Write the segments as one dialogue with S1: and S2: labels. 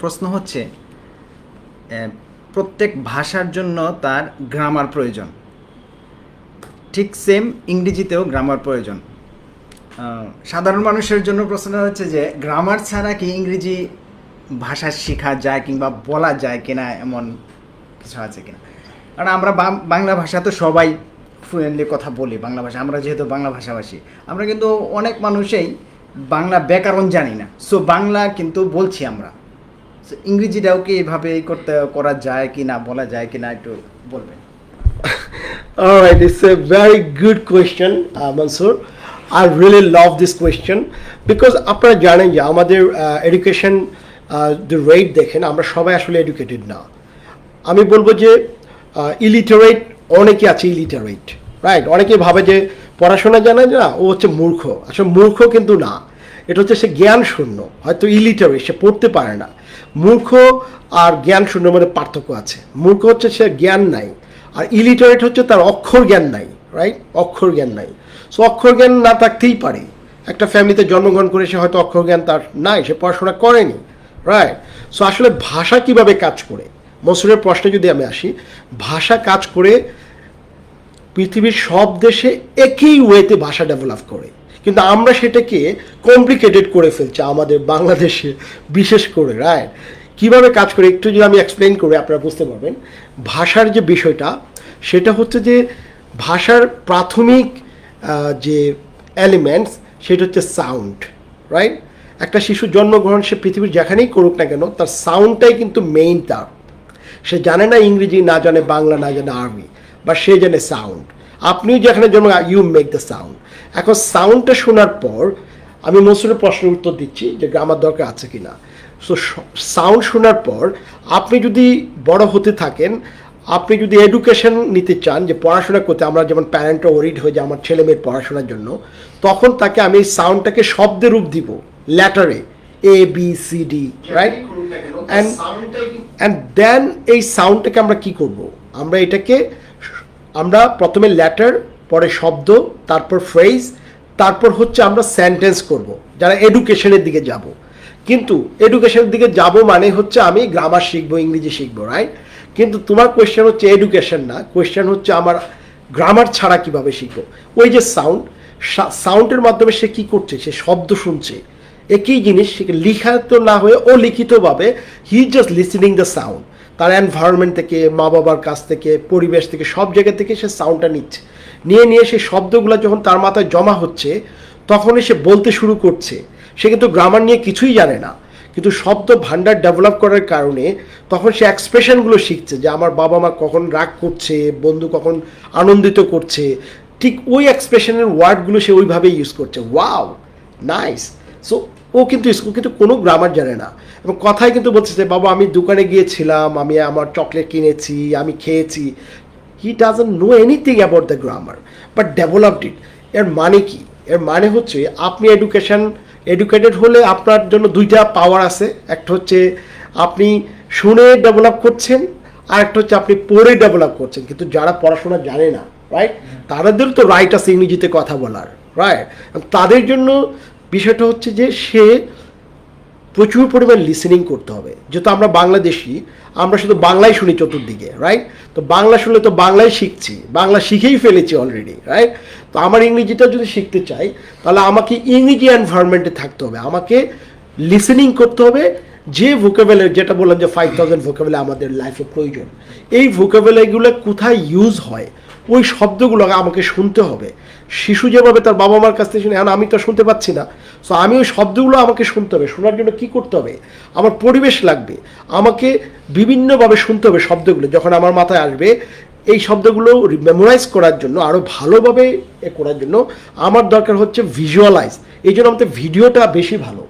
S1: প্রশ্ন হচ্ছে প্রত্যেক ভাষার জন্য তার গ্রামার প্রয়োজন, ঠিক সেম ইংরেজিতেও গ্রামার প্রয়োজন। সাধারণ মানুষের জন্য প্রশ্ন হচ্ছে যে গ্রামার ছাড়া কি ইংরেজি ভাষা শেখা যায় কিংবা বলা যায় কিনা, এমন কিছু আছে কিনা। কারণ আমরা বাংলা ভাষা তো সবাই ফ্লুয়েন্টলি কথা বলি, বাংলা ভাষা আমরা যেহেতু বাংলা ভাষাভাষী, আমরা কিন্তু অনেক মানুষই বাংলা ব্যাকরণ জানি না। সো বাংলা কিন্তু বলছি আমরা, ইংরেজিটাও কি এভাবে করা যায় কি না, বলা যায় কি না, একটু বলবেন।
S2: Alright, it's a very good question, Mansoor. I really love this question because আপনারা জানেন যে আমাদের এডুকেশন যে রেট দেখেন, আমরা সবাই আসলে এডুকেটেড না। আমি বলবো যে ইলিটারেট অনেকে আছে, ইলিটারেট, রাইট। অনেকে ভাবে যে পড়াশোনা জানে না, ও হচ্ছে মূর্খ। আসলে মূর্খ কিন্তু না, এটা হচ্ছে সে জ্ঞান শূন্য, হয়তো ইলিটারেট, সে পড়তে পারে না। মূর্খ আর জ্ঞান শূন্যের মধ্যে পার্থক্য আছে। মূর্খ হচ্ছে সে জ্ঞান নাই, আর ইলিটারেট হচ্ছে তার অক্ষর জ্ঞান নাই, রাইট, অক্ষর জ্ঞান নাই। সো অক্ষর জ্ঞান না থাকতেই পারে, একটা ফ্যামিলিতে জন্মগ্রহণ করে সে হয়তো অক্ষর জ্ঞান তার নাই, সে পড়াশোনা করেনি, রাইট। সো আসলে ভাষা কিভাবে কাজ করে, মনসুরের প্রশ্নে যদি আমি আসি, ভাষা কাজ করে পৃথিবীর সব দেশে একই ওয়েতে ভাষা ডেভেলপ করে, কিন্তু আমরা সেটাকে কমপ্লিকেটেড করে ফেলছি আমাদের বাংলাদেশে বিশেষ করে, রাইট। কীভাবে কাজ করে একটু যদি আমি এক্সপ্লেন করি আপনারা বুঝতে পারবেন। ভাষার যে বিষয়টা, সেটা হচ্ছে যে ভাষার প্রাথমিক যে এলিমেন্টস, সেটা হচ্ছে সাউন্ড, রাইট। একটা শিশু জন্মগ্রহণ সে পৃথিবীর যেখানেই করুক না কেন, তার সাউন্ডটাই কিন্তু মেইন। তার সে জানে না ইংরেজি, না জানে বাংলা, না জানে আরবি, বা সে জানে সাউন্ড। আপনিও যেখানে জন্ম, ইউ মেক দ্য সাউন্ড। এখন সাউন্ডটা শোনার পর আমি মনসুরের প্রশ্নের উত্তর দিচ্ছি যে গ্রামার দরকার আছে কি না। সো সাউন্ড শোনার পর আপনি যদি বড় হতে থাকেন, আপনি যদি এডুকেশন নিতে চান, যে পড়াশোনা করতে, আমরা যেমন প্যারেন্টরা ওরিড হয়ে যে আমার ছেলে মেয়ের পড়াশোনার জন্য, তখন তাকে আমি এই সাউন্ডটাকে শব্দে রূপ দিব, ল্যাটারে, A B C D, right. And then এই সাউন্ডটাকে আমরা কি করব, আমরা এটাকে আমরা প্রথমে ল্যাটার, পরে শব্দ, তারপর ফ্রেজ, তারপর হচ্ছে আমরা সেন্টেন্স করব, যারা এডুকেশনের দিকে যাব। কিন্তু এডুকেশনের দিকে যাব মানে হচ্ছে আমি গ্রামার শিখবো, ইংরেজি শিখবো, রাইট। কিন্তু তোমার কোয়েশ্চেন হচ্ছে এডুকেশন না, কোয়েশ্চেন হচ্ছে আমার গ্রামার ছাড়া কিভাবে শিখবো। ওই যে সাউন্ডের মাধ্যমে সে কি করছে, সে শব্দ শুনছে, একই জিনিস সে লিখিত না হয়ে অলিখিতভাবে, he just listening the sound. তার এনভায়রনমেন্ট থেকে, মা বাবার কাছ থেকে, পরিবেশ থেকে, সব জায়গা থেকে সে সাউন্ডটা নিচ্ছে। নিয়ে সেই শব্দগুলো যখন তার মাথায় জমা হচ্ছে, তখনই সে বলতে শুরু করছে। সে কিন্তু গ্রামার নিয়ে কিছুই জানে না, কিন্তু শব্দ ভাণ্ডার ডেভেলপ করার কারণে তখন সে এক্সপ্রেশনগুলো শিখছে, যে আমার বাবা মা কখন রাগ করছে, বন্ধু কখন আনন্দিত করছে, ঠিক ওই এক্সপ্রেশনের ওয়ার্ডগুলো সে ওইভাবেই ইউজ করছে। Wow, nice. সো ও কিন্তু কোনো গ্রামার জানে না, এবং কথাই কিন্তু বলছে যে বাবা আমি দোকানে গিয়েছিলাম, আমি আমার চকলেট কিনেছি, আমি খেয়েছি। He doesn't know anything about the grammar, but developed it. এর মানে কি? এর মানে হচ্ছে আপনি এডুকেটেড হলে আপনার জন্য দুইটা পাওয়ার আছে। একটা হচ্ছে আপনি শুনে ডেভেলপ করছেন, আর একটা হচ্ছে আপনি পড়ে ডেভেলপ করছেন। কিন্তু যারা পড়াশোনা জানে না, রাইট, তাদের তো রাইট আছে ইংরেজিতে কথা বলার, রাইট। তাদের জন্য বিষয়টা হচ্ছে যে সে প্রচুর পরিমাণ লিসেনিং করতে হবে। যেহেতু আমরা বাংলাদেশি, আমরা শুধু বাংলাই শুনি চতুর্দিকে, রাইট। তো বাংলা শুনলে তো বাংলাই শিখছি, বাংলা শিখেই ফেলেছি অলরেডি, রাইট। তো আমার ইংরেজিটা যদি শিখতে চাই, তাহলে আমাকে ইংরেজি এনভায়রনমেন্টে থাকতে হবে, আমাকে লিসেনিং করতে হবে। যে ভোকাবুলারি, যেটা বললাম যে 5000 ভোকাবুলারি আমাদের লাইফে প্রয়োজন, এই ভোকাবুলারিগুলো কোথায় ইউজ হয়, ওই শব্দগুলো আমাকে শুনতে হবে। শিশু যেভাবে তার বাবা মার কাছ থেকে শুনে, এখন আমি তো শুনতে পাচ্ছি না, সো আমি ওই শব্দগুলো আমাকে শুনতে হবে। শোনার জন্য কি করতে হবে, আমার পরিবেশ লাগবে, আমাকে বিভিন্নভাবে শুনতে হবে শব্দগুলো। যখন আমার মাথায় আসবে, এই শব্দগুলো মেমোরাইজ করার জন্য, আরও ভালোভাবে করার জন্য আমার দরকার হচ্ছে ভিজুয়ালাইজ। এই জন্য আমাদের ভিডিওটা বেশি ভালো,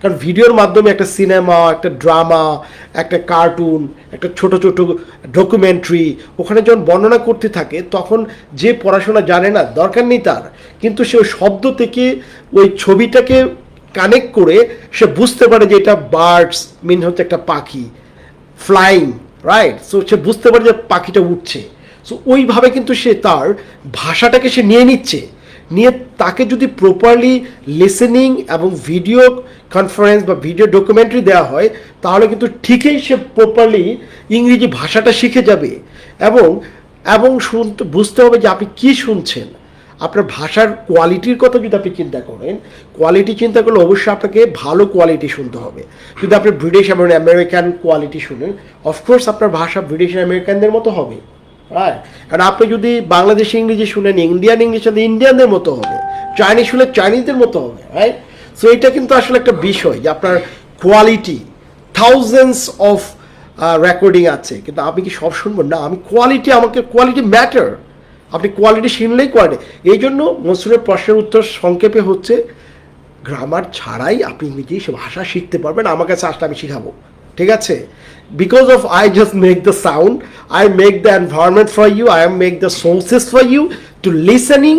S2: কারণ ভিডিওর মাধ্যমে একটা সিনেমা, একটা ড্রামা, একটা কার্টুন, একটা ছোট ছোট ডকুমেন্টারি, ওখানে যখন বর্ণনা করতে থাকে, তখন যে পড়াশোনা জানে না, দরকার নেই তার, কিন্তু সে ওই শব্দ থেকে ওই ছবিটাকে কানেক্ট করে সে বুঝতে পারে যে এটা বার্ডস মিন হচ্ছে একটা পাখি, ফ্লাইং, রাইট। সো সে বুঝতে পারে যে পাখিটা উঠছে। সো ওইভাবে কিন্তু সে তার ভাষাটাকে সে নিয়ে নিচ্ছে। নিয়ে তাকে যদি প্রপারলি লিসেনিং এবং ভিডিও কনফারেন্স বা ভিডিও ডকুমেন্টারি দেওয়া হয়, তাহলে কিন্তু ঠিকই সে প্রপারলি ইংরেজি ভাষাটা শিখে যাবে। এবং এবং শুনতে বুঝতে হবে যে আপনি কি শুনছেন। আপনার ভাষার কোয়ালিটির কথা যদি আপনি চিন্তা করেন, কোয়ালিটি চিন্তা করলে অবশ্যই আপনাকে ভালো কোয়ালিটি শুনতে হবে। যদি আপনি ব্রিটিশ এবং আমেরিকান কোয়ালিটি শুনেন, অফকোর্স আপনার ভাষা ব্রিটিশ আমেরিকানদের মতো হবে, রাইট? কারণ আপনি যদি বাংলাদেশি ইংরেজি শুনেন, ইন্ডিয়ান ইংলিশ শুনলে ইন্ডিয়ানদের মতো হবে, চাইনিজ শুনলে চাইনিজদের মতো হবে, রাইট? সো এটা কিন্তু আসলে একটা বিষয় যে আপনার কোয়ালিটি, থাউজেন্ডস অফ রেকর্ডিং আছে, কিন্তু আমি কি সব শুনবো না? আমি কোয়ালিটি, আমাকে কোয়ালিটি ম্যাটার। আপনি কোয়ালিটি শুনলেই কোয়ালিটি। এই জন্য মনসুরের প্রশ্নের উত্তর সংক্ষেপে হচ্ছে, গ্রামার ছাড়াই আপনি ইংরেজি ভাষা শিখতে পারবেন। আমার কাছে আসলে আমি শিখাবো, ঠিক আছে? Because of I just make the sound, I make the environment for you, I make the sources for you to listening.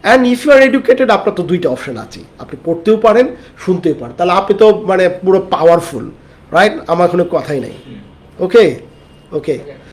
S2: And if you are educated, আপনার তো দুইটা অপশন আছে, আপনি পড়তেও পারেন, শুনতেও পারেন, তাহলে আপনি তো মানে পুরো পাওয়ারফুল, রাইট? আমার কোনো কথাই নেই। ওকে ওকে